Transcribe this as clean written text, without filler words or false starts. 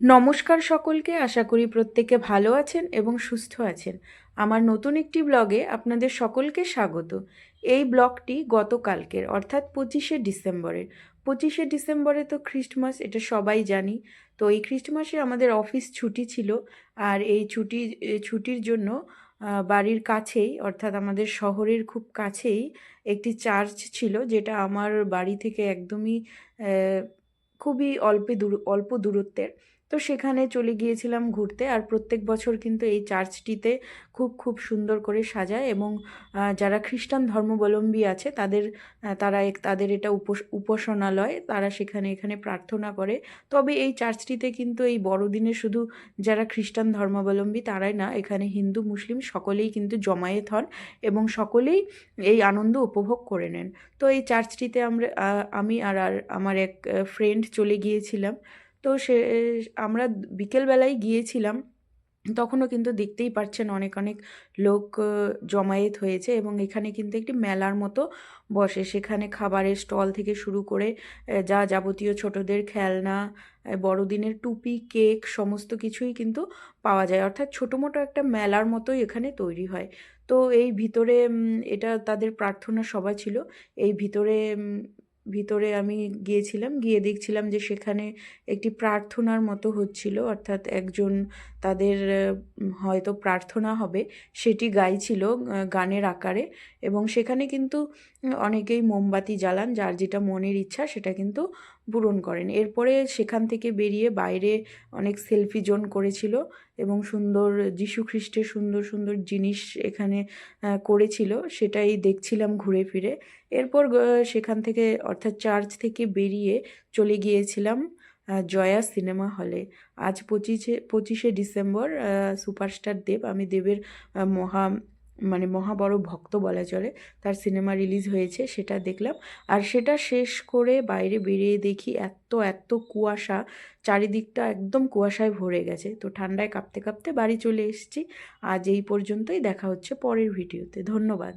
নমস্কার সকলকে, আশা করি প্রত্যেকে ভালো আছেন এবং সুস্থ আছেন। আমার নতুন একটি ব্লগে আপনাদের সকলকে স্বাগত। এই ব্লগটি গতকালকের অর্থাৎ 25শে ডিসেম্বরের। 25শে ডিসেম্বরে তো খ্রিস্টমাস, এটা সবাই জানি। তো এই খ্রিস্টমাসে আমাদের অফিস ছুটি ছিল। আর এই ছুটির জন্য বাড়ির কাছেই অর্থাৎ আমাদের শহরের খুব কাছেই একটি চার্চ ছিল, যেটা আমার বাড়ি থেকে একদমই খুবই অল্প দূরত্বের। তো সেখানে চলে গিয়েছিলাম ঘুরতে। আর প্রত্যেক বছর কিন্তু এই চার্চটিতে খুব সুন্দর করে সাজায় এবং যারা খ্রিস্টান ধর্মাবলম্বী আছে তাদের এটা উপাসনালয়, তারা এখানে প্রার্থনা করে। তবে এই চার্চটিতে কিন্তু এই বড়দিনে শুধু যারা খ্রিস্টান ধর্মাবলম্বী তারাই না, এখানে হিন্দু মুসলিম সকলেই কিন্তু জমায়েত হন এবং সকলেই এই আনন্দ উপভোগ করে নেন। তো এই চার্চটিতে আমি আর আমার এক ফ্রেন্ড চলে গিয়েছিলাম। তো আমরা বিকেলবেলায় গিয়েছিলাম। তখনও কিন্তু দেখতেই পাচ্ছেন অনেক অনেক লোক জমায়েত হয়েছে এবং এখানে কিন্তু একটি মেলার মতো বসে। সেখানে খাবারের স্টল থেকে শুরু করে যা যাবতীয় ছোটদের খেলনা, বড়দিনের টুপি, কেক সমস্ত কিছুই কিন্তু পাওয়া যায়। অর্থাৎ ছোটো মোটো একটা মেলার মতোই এখানে তৈরি হয়। তো এই ভিতরে এটা তাদের প্রার্থনা সভা ছিল। এই ভিতরে আমি গিয়েছিলাম, গিয়ে দেখছিলাম যে সেখানে একটি প্রার্থনার মতো হচ্ছিল, অর্থাৎ একজন তাদের হয়তো প্রার্থনা হবে সেটি গাইছিল গানের আকারে। এবং সেখানে কিন্তু অনেকেই মোমবাতি জ্বালান, যার যেটা মনের ইচ্ছা সেটা কিন্তু পূরণ করেন। এরপরে সেখান থেকে বেরিয়ে বাইরে অনেক সেলফি জোন করেছিল এবং সুন্দর যীশু খ্রিস্টের সুন্দর সুন্দর জিনিস এখানে করেছিল, সেটাই দেখছিলাম ঘুরে ফিরে। এরপর সেখান থেকে অর্থাৎ চার্চ থেকে বেরিয়ে চলে গিয়েছিলাম জয়া সিনেমা হলে। আজ 25শে ডিসেম্বর সুপারস্টার দেব, আমি দেবের মহা বড় ভক্ত বলা চলে। তার সিনেমা রিলিজ হয়েছে, সেটা দেখলাম। আর সেটা শেষ করে বাইরে বেরিয়ে দেখি এত কুয়াশা, চারিদিকটা একদম কুয়াশায় ভরে গেছে। তো ঠান্ডায় কাঁপতে কাঁপতে বাড়ি চলে এসেছি। আজ এই পর্যন্তই, দেখা হচ্ছে পরের ভিডিওতে। ধন্যবাদ।